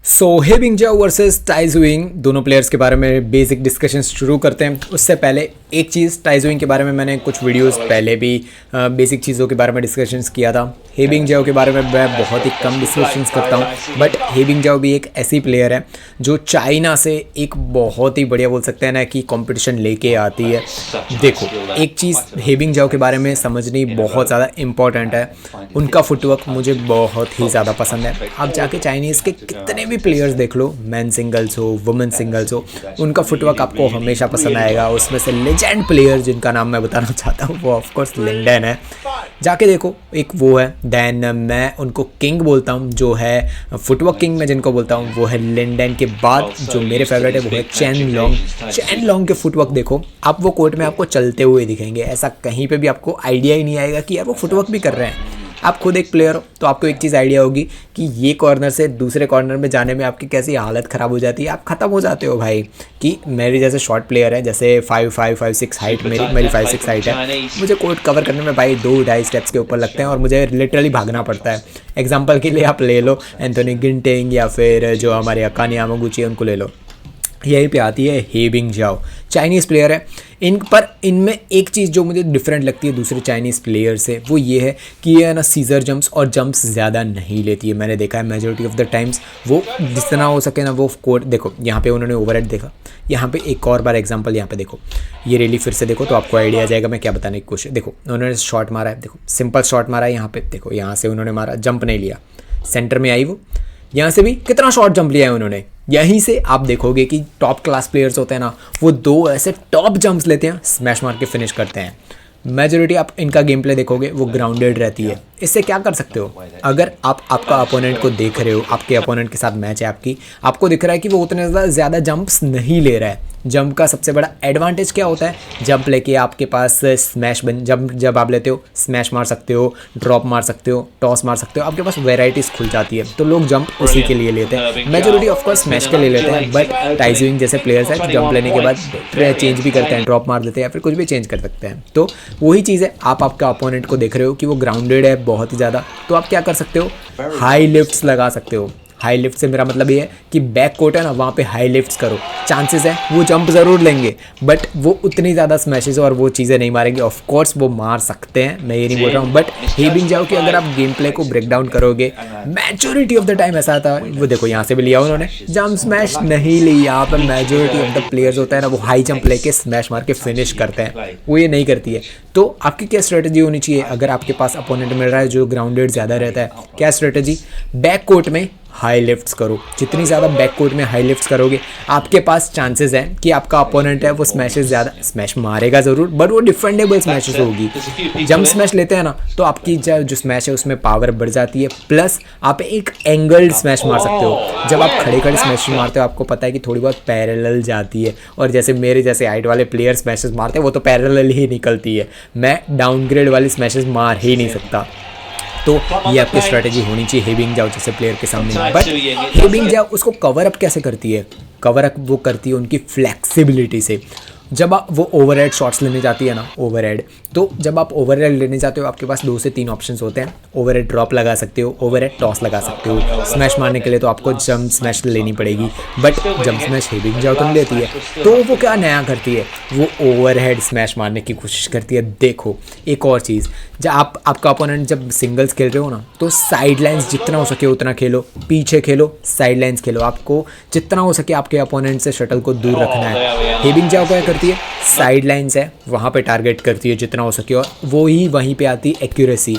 सो हे बिंगजाओ versus tie जुइंग दोनों players के बारे में बेसिक डिस्कशन शुरू करते हैं। उससे पहले एक चीज़, टाई जुइंग के बारे में मैंने कुछ वीडियोस पहले भी बेसिक चीज़ों के बारे में डिस्कशंस किया था। हे बिंगजाओ के बारे में मैं बहुत ही कम डिस्कशंस करता हूँ, बट हे बिंगजाओ भी एक ऐसी प्लेयर है जो चाइना से एक बहुत ही बढ़िया बोल सकते हैं ना कि कंपटीशन लेके आती है। देखो, एक चीज़ हे बिंगजाओ के बारे में समझनी बहुत ज़्यादा इंपॉर्टेंट है। उनका फुटवर्क मुझे बहुत ही ज़्यादा पसंद है। आप जाके चाइनीज़ के कितने भी प्लेयर्स देख लो, मैन सिंगल्स हो, वुमेन सिंगल्स हो, उनका फुटवर्क आपको हमेशा पसंद आएगा। उसमें से लेजेंड प्लेयर जिनका नाम मैं बताना चाहता हूँ वो ऑफकोर्स लिंडन है। जाके देखो, एक वो है। देन मैं उनको किंग बोलता हूँ, जो है फुटवर्क किंग मैं जिनको बोलता हूँ वो है लिंडन। के बाद जो मेरे फेवरेट है वो है चेन लॉन्ग। चेन लॉन्ग के फुटवर्क देखो, आप वो कोर्ट में आपको चलते हुए दिखेंगे। ऐसा कहीं पे भी आपको आइडिया ही नहीं आएगा कि यार वो फुटवर्क भी कर रहे हैं। आप खुद एक प्लेयर हो तो आपको एक चीज़ आइडिया होगी कि ये कॉर्नर से दूसरे कॉर्नर में जाने में आपकी कैसी हालत ख़राब हो जाती है। आप ख़त्म हो जाते हो भाई। कि मेरे जैसे शॉर्ट प्लेयर है, जैसे 5'5", 5'6" हाइट मेरी 5'6" हाइट है। मुझे कोर्ट कवर करने में भाई 2-2.5 स्टेप्स के ऊपर लगते हैं और मुझे लिटरली भागना पड़ता है। एग्जाम्पल के लिए आप ले लो एंथोनी गिंटिंग या फिर जो हमारे अकाने यामागुची है उनको ले लो। यहीं पे आती है हे बिंगजाओ, चाइनीज़ प्लेयर है। इनमें एक चीज़ जो मुझे डिफरेंट लगती है दूसरे चाइनीज़ प्लेयर से वो ये है कि ये है ना सीजर जंप्स और जंप्स ज़्यादा नहीं लेती है। मैंने देखा है मेजोरिटी ऑफ द टाइम्स वो जितना हो सके ना वो कोर्ट देखो, यहाँ पे उन्होंने ओवरहेड देखा। यहाँ पे एक और बार एग्जांपल यहाँ पे देखो, ये रैली फिर से देखो तो आपको आइडिया आ जाएगा मैं क्या बताने की कोशिश। देखो उन्होंने शॉट मारा है, देखो सिंपल शॉट मारा है यहाँ पे। देखो यहाँ से उन्होंने मारा, जंप नहीं लिया, सेंटर में आई वो। यहाँ से भी कितना शॉट जंप लिया है उन्होंने। यहीं से आप देखोगे कि टॉप क्लास प्लेयर्स होते हैं ना, वो 2 ऐसे टॉप जंप्स लेते हैं, स्मैश मार के फिनिश करते हैं। मेजोरिटी आप इनका गेम प्ले देखोगे वो ग्राउंडेड रहती है। इससे क्या कर सकते हो, अगर आप आपका अपोनेंट को देख रहे हो, आपके अपोनेंट के साथ मैच है आपको दिख रहा है कि वो उतने ज़्यादा जंप्स नहीं ले रहा है। जंप का सबसे बड़ा एडवांटेज क्या होता है, जंप लेके आपके पास स्मैश जब आप लेते हो स्मैश मार सकते हो, ड्रॉप मार सकते हो, टॉस मार सकते हो। आपके पास वेराइटीज़ खुल जाती है, तो लोग जंप उसी के लिए लेते हैं। मेजोरिटी ऑफकोर्स स्मैश के लिए लेते हैं, बट टाई जुइंग जैसे प्लेयर्स हैं जंप लेने के बाद चेंज भी करते हैं, ड्रॉप मार देते हैं या फिर कुछ भी चेंज कर सकते हैं। तो वही चीज़ है, आप आपका अपोनेंट को देख रहे हो कि वो ग्राउंडेड है बहुत ही ज़्यादा, तो आप क्या कर सकते हो, हाई लिफ्ट्स लगा सकते हो। हाई लिफ्ट से मेरा मतलब ये है कि बैक कोर्ट है ना, वहाँ पे हाई लिफ्ट्स करो। चांसेस है वो जंप ज़रूर लेंगे, बट वो उतनी ज़्यादा स्मैशेस और वो चीज़ें नहीं मारेंगे। ऑफ कोर्स वो मार सकते हैं, मैं ये नहीं बोल रहा हूँ, बट हे बिंगजाओ कि अगर आप गेम प्ले को ब्रेक डाउन करोगे, मैजोरिटी ऑफ द टाइम ऐसा आता है। वो देखो यहाँ से भी लिया उन्होंने, जंप स्मैश नहीं ली। यहाँ पर मेजोरिटी ऑफ द प्लेयर्स होता है ना, वो हाई जंप लेके स्मैश मार के फिनिश करते हैं, वो ये नहीं करती है। तो आपकी क्या स्ट्रेटजी होनी चाहिए, अगर आपके पास अपोनेंट मिल रहा है जो ग्राउंडेड ज़्यादा रहता है, क्या स्ट्रेटजी, बैक कोर्ट में हाई लिफ्ट्स करो। जितनी ज़्यादा बैक कोर्ट में हाई लिफ्ट्स करोगे, आपके पास चांसेस हैं कि आपका अपोनेंट है वो स्मैशेस ज़्यादा स्मैश मारेगा ज़रूर, बट वो डिफेंडेबल स्मैशेस होगी। जंप स्मैश लेते हैं ना, तो आपकी जो स्मैश है उसमें पावर बढ़ जाती है, प्लस आप एक एंगल्ड स्मैश मार सकते हो। जब आप खड़े खड़े स्मैश मारते हो, आपको पता है कि थोड़ी बहुत पैरेलल जाती है, और जैसे मेरे जैसे हाइट वाले प्लेयर स्मैशेस मारते हैं वो तो पैरेलल ही निकलती है। मैं डाउनग्रेड वाली स्मैशेस मार ही नहीं सकता। तो ये आपकी स्ट्रेटजी होनी चाहिए हे बिंगजाओ जैसे प्लेयर के सामने। बट हे बिंगजाओ उसको कवर अप कैसे करती है, कवर अप वो करती है उनकी फ्लेक्सिबिलिटी से। जब आप वो ओवरहेड शॉट्स लेने जाती है ना, ओवरहेड, तो जब आप ओवरहेड लेने जाते हो आपके पास 2 से 3 ऑप्शंस होते हैं। ओवरहेड ड्रॉप लगा सकते हो, ओवरहेड टॉस लगा सकते हो। स्मैश मारने के लिए तो आपको जंप स्मैश लेनी पड़ेगी, बट जंप स्मैश हे बिंगजाओ तो नहीं लेती है। तो वो क्या नया करती है, वो ओवरहेड स्मैश मारने की कोशिश करती है। देखो एक और चीज़, जब आपका अपोनेंट जब सिंगल्स खेल रहे हो ना, तो साइड लाइन्स जितना हो सके उतना खेलो, पीछे खेलो, साइड लाइन्स खेलो। आपको जितना हो सके आपके अपोनेंट से शटल को दूर रखना है। हे बिंगजाओ क्या करती है, साइड लाइन्स है वहाँ पे टारगेट करती है जितना हो सके, और वो ही वहीं पे आती है एक्यूरेसी।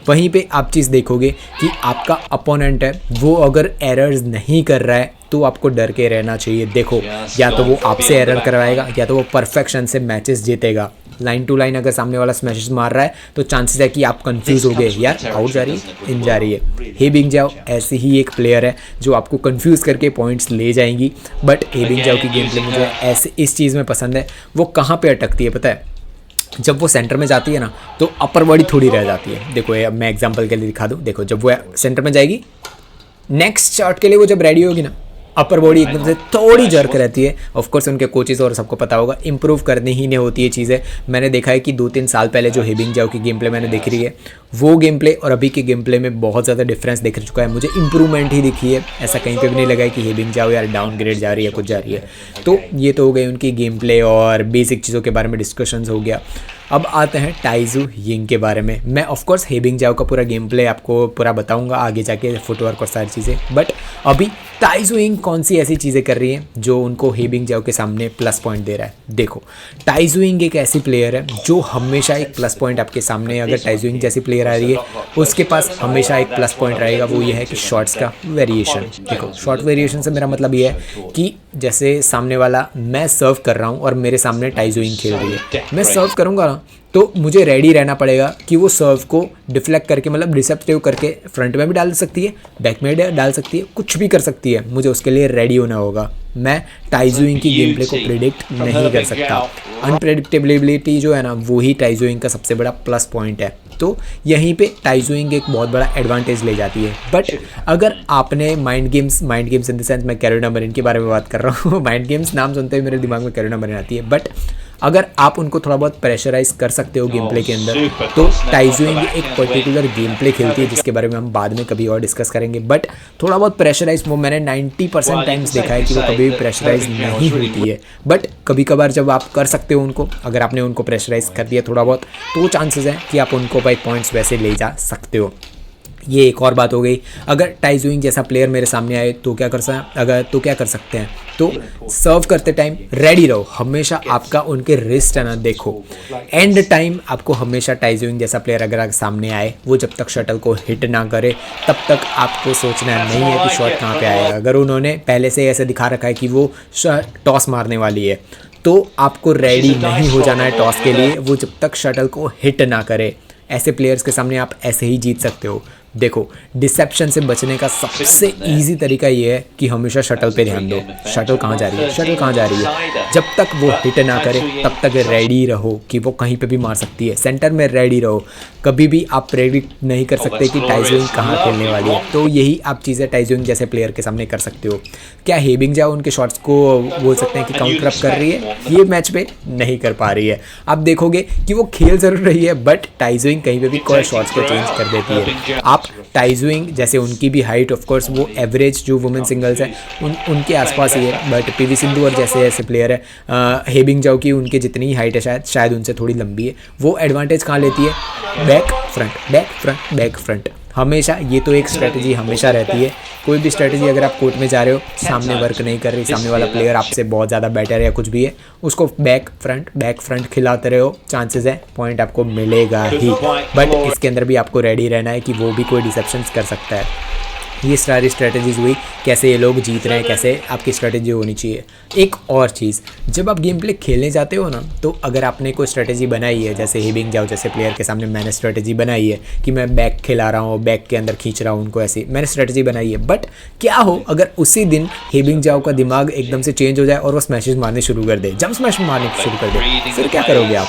वहीं पे आप चीज़ देखोगे कि आपका अपोनेंट है वो अगर एरर्स नहीं कर रहा है तो आपको डर के रहना चाहिए। देखो या तो वो आपसे एरर करवाएगा या तो वो परफेक्शन से मैचेस जीतेगा। लाइन टू लाइन अगर सामने वाला स्मैशेस मार रहा है तो चांसेस है कि आप कंफ्यूज हो गए, यार आउट जा रही है, इन जा रही है। हे बिंगजाओ ऐसी ही एक प्लेयर है जो आपको कंफ्यूज करके पॉइंट्स ले जाएंगी। बट हे बिंगजाओ की गेम प्ले मुझे ऐसे इस चीज़ में पसंद है, वो कहाँ पे अटकती है पता है, जब वो सेंटर में जाती है ना तो अपर बॉडी थोड़ी रह जाती है। देखो ये मैं एग्जांपल के लिए दिखा दूँ, देखो जब वो सेंटर में जाएगी, नेक्स्ट शॉट के लिए वो जब रेडी होगी ना, अपर बॉडी एकदम से थोड़ी जर्क रहती है। ऑफ कोर्स उनके कोचेस और सबको पता होगा, इंप्रूव करनी ही नहीं होती है चीज़ें। मैंने देखा है कि 2-3 साल पहले जो हेबिंग जाओ की गेम प्ले मैंने देख रही है, वो गेम प्ले और अभी के गेम प्ले में बहुत ज़्यादा डिफरेंस दिख चुका है। मुझे इंप्रूवमेंट ही दिखी है, ऐसा कहीं पे भी नहीं लगा है कि हेबिंग जाओ यार डाउनग्रेड जा रही है, कुछ जा रही है। तो ये तो हो गई उनकी गेम प्ले और बेसिक चीज़ों के बारे में डिस्कशंस हो गया। अब आते हैं टाइजू यिंग के बारे में। मैं ऑफ कोर्स हेबिंग जाओ का पूरा गेम प्ले आपको पूरा बताऊंगा आगे जाके, फुटवर्क और सारी चीज़ें। बट अभी टाइजू यिंग कौन सी ऐसी चीज़ें कर रही हैं जो उनको हेबिंग जाओ के सामने प्लस पॉइंट दे रहा है। देखो, टाइजू यिंग एक ऐसी प्लेयर है जो हमेशा एक प्लस पॉइंट आपके सामने, अगर टाइजू यिंग जैसी प्लेयर आ रही है उसके पास हमेशा एक प्लस पॉइंट रहेगा, वो ये है कि शॉट्स का वेरिएशन। देखो, शॉट वेरिएशन से मेरा मतलब ये है कि जैसे सामने वाला, मैं सर्व कर रहा हूँ और मेरे सामने टाइजू यिंग खेल रही है, मैं सर्व करूँगा ना तो मुझे रेडी रहना पड़ेगा कि वो सर्व को डिफ्लेक्ट करके, मतलब रिसेप्टिव करके फ्रंट में भी डाल सकती है, बैक में डाल सकती है, कुछ भी कर सकती है, मुझे उसके लिए रेडी होना होगा। मैं टाइजू यिंग की गेम प्ले को प्रिडिक्ट नहीं कर सकता। अनप्रेडिक्टेबिलिटी जो है ना, वो ही टाइजू यिंग का सबसे बड़ा प्लस पॉइंट है। तो यहीं पे टाइजू यिंग एक बहुत बड़ा एडवांटेज ले जाती है। बट अगर आपने mind games in the sense, मैं कैरोलिना मरिन के बारे में बात कर रहा हूँ माइंड गेम्स नाम सुनते ही मेरे दिमाग में कैरोलिना मरिन आती है। बट अगर आप उनको थोड़ा बहुत प्रेशराइज कर सकते हो गेम प्ले के अंदर, तो टाइजू यिंग एक पर्टिकुलर गेम प्ले खेलती है जिसके बारे में हम बाद में कभी और डिस्कस करेंगे। बट थोड़ा बहुत प्रेशराइज, वो मैंने 90% टाइम्स देखा है कि वो कभी भी प्रेशराइज नहीं होती है। बट कभी कभार जब आप कर सकते हो उनको, अगर आपने उनको प्रेशराइज कर दिया थोड़ा बहुत, तो चांसेस हैं कि आप उनको बाई पॉइंट्स वैसे ले जा सकते हो। ये एक और बात हो गई। अगर टाइजू यिंग जैसा प्लेयर मेरे सामने आए तो क्या कर सकते हैं, तो सर्व करते टाइम रेडी रहो, हमेशा आपका उनके रिस्ट है ना देखो। एंड टाइम आपको हमेशा टाइजू यिंग जैसा प्लेयर अगर सामने आए, वो जब तक शटल को हिट ना करे तब तक आपको सोचना नहीं है कि शॉट कहाँ पे आएगा। अगर उन्होंने पहले से ऐसे दिखा रखा है कि वो टॉस मारने वाली है, तो आपको रेडी नहीं हो जाना है टॉस के लिए, वो जब तक शटल को हिट ना करे। ऐसे प्लेयर्स के सामने आप ऐसे ही जीत सकते हो। देखो, डिसेप्शन से बचने का सबसे इजी तरीका ये है कि हमेशा शटल पे ध्यान दो। शटल कहाँ जा रही है, शटल कहाँ जा रही है, जब तक वो हिट ना करे तब तक रेडी रहो कि वो कहीं पे भी मार सकती है। सेंटर में रेडी रहो, कभी भी आप प्रेडिक्ट नहीं कर सकते कि टाइजू यिंग कहाँ खेलने वाली है। तो यही आप चीज़ें टाइजू यिंग जैसे प्लेयर के सामने कर सकते हो। क्या हेबिंग जाओ उनके शॉट्स को बोल सकते हैं कि काउंटर अप कर रही है? ये मैच पे नहीं कर पा रही है। आप देखोगे कि वो खेल जरूर रही है, बट टाइजू यिंग कहीं पे भी कोई शॉट्स को चेंज कर देती है। आप टाइजू यिंग जैसे, उनकी भी हाइट ऑफ कोर्स वो एवरेज जो वुमेन सिंगल्स है उनके आसपास ही है, बट पीवी सिंधु और जैसे ऐसे प्लेयर है, हेबिंग जाओ की उनकी जितनी हाइट है शायद उनसे थोड़ी लंबी है। वो एडवांटेज कहाँ लेती है? Back front, back front, back front, हमेशा। ये तो एक स्ट्रेटजी हमेशा रहती है। कोई भी स्ट्रेटजी अगर आप कोर्ट में जा रहे हो, सामने वर्क नहीं कर रही, सामने वाला प्लेयर आपसे बहुत ज़्यादा बेटर है या कुछ भी है, उसको बैक फ्रंट खिलाते रहे हो, चांसेस है पॉइंट आपको मिलेगा ही। बट इसके अंदर भी आपको रेडी रहना है कि वो भी कोई डिसेप्शंस कर सकता है। ये सारी स्ट्रेटजीज हुई, कैसे ये लोग जीत रहे हैं, कैसे आपकी स्ट्रेटजी होनी चाहिए। एक और चीज़, जब आप गेम प्ले खेलने जाते हो ना, तो अगर आपने कोई स्ट्रेटजी बनाई है, जैसे हेबिंग जाओ जैसे प्लेयर के सामने मैंने स्ट्रेटजी बनाई है कि मैं बैक खिला रहा हूँ, बैक के अंदर खींच रहा हूँ उनको, ऐसी मैंने स्ट्रेटजी बनाई है। बट क्या हो अगर उसी दिन हेबिंग जाओ का दिमाग एकदम से चेंज हो जाए और वो स्मैशेस मारने शुरू कर दे, जंप स्मैश मारने शुरू कर दे, फिर क्या करोगे आप?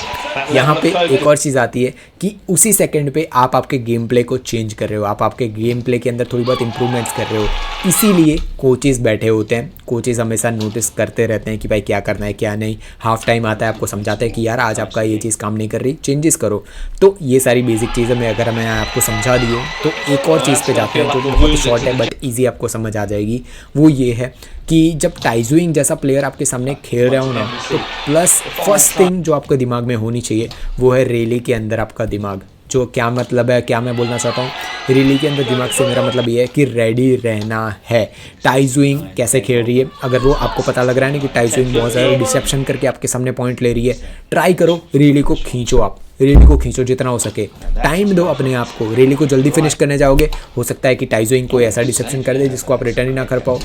यहाँ पे एक और चीज़ आती है कि उसी सेकंड पे आप आपके गेम प्ले को चेंज कर रहे हो, आप आपके गेम प्ले के अंदर थोड़ी बहुत इंप्रूवमेंट्स कर रहे हो। इसीलिए कोचेस बैठे होते हैं, कोचेस हमेशा नोटिस करते रहते हैं कि भाई क्या करना है क्या नहीं। हाफ टाइम आता है, आपको समझाते हैं कि यार आज आपका ये चीज़ काम नहीं कर रही, चेंजेस करो। तो ये सारी बेसिक चीज़ें अगर मैं आपको समझा दी हूँ, तो एक और चीज़ पे जाते हैं जो बहुत शॉर्ट है बट ईजी आपको समझ आ जाएगी। वो ये है कि जब टाइजू यिंग जैसा प्लेयर आपके सामने खेल रहा हो ना, तो प्लस फर्स्ट थिंग जो आपके दिमाग में होनी चाहिए वो है रैली के अंदर आपका दिमाग। जो क्या मतलब है, क्या मैं बोलना चाहता हूँ, रैली के अंदर दिमाग से मेरा मतलब ये है कि रेडी रहना है। टाइजू यिंग कैसे खेल रही है, अगर वो आपको पता लग रहा है ना कि टाइजू यिंग बहुत ज़्यादा डिसेप्शन करके आपके सामने पॉइंट ले रही है, ट्राई करो रैली को खींचो, आप रैली को खींचो जितना हो सके, टाइम दो अपने आप को। रैली को जल्दी फिनिश करने जाओगे, हो सकता है कि टाइजू यिंग कोई ऐसा डिसेप्शन कर दे जिसको आप रिटर्न ही ना कर पाओ,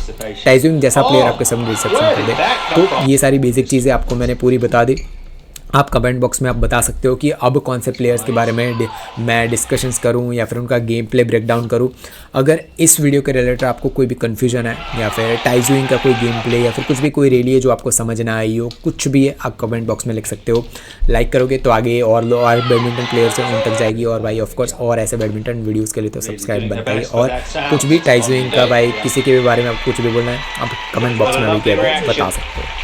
टाइजू यिंग जैसा प्लेयर आपके सामने डिसेप्शन कर दे। तो ये सारी बेसिक चीज़ें आपको मैंने पूरी बता दी। आप कमेंट बॉक्स में आप बता सकते हो कि अब कौन से प्लेयर्स के बारे में मैं डिस्कशंस करूं या फिर उनका गेम प्ले ब्रेक डाउन करूं। अगर इस वीडियो के रिलेटेड आपको कोई भी कन्फ्यूजन है या फिर टाइजुइंग का कोई गेम प्ले या फिर कुछ भी कोई रैली है जो आपको समझ ना आई हो, कुछ भी है, आप कमेंट बॉक्स में लिख सकते हो। लाइक करोगे तो आगे और बैडमिंटन प्लेयर्स हैं उन तक जाएगी, और भाई ऑफकोर्स और ऐसे बैडमिंटन वीडियोज़ के लिए तो सब्सक्राइब बनता ही। और कुछ भी टाइजुइंग का भाई किसी के भी बारे में आप कुछ भी बोलना है आप कमेंट बॉक्स में अभी बता सकते हो।